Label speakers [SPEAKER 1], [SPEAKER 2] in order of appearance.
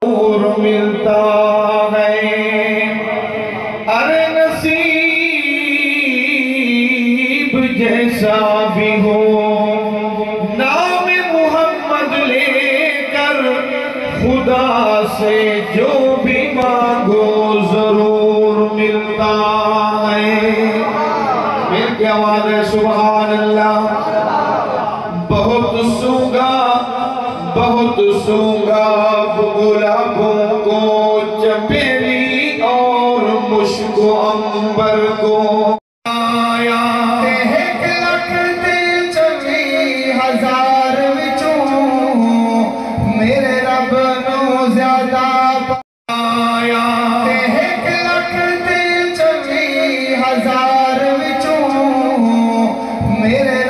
[SPEAKER 1] نور ملتا ہے ارے نصیب جیسا بھی ہو نام محمد لے کر خدا سے جو بھی مانگو ضرور ملتا ہے۔ مل کے آواز ہے سبحان اللہ۔ بہت سونگا گلابوں کو چمیلی اور مشک و عنبر کو آیا ایک لکھ دل چوی ہزار وچوں میرے رب نو زیادہ آیا ایک لکھ دل چوی ہزار وچوں میرے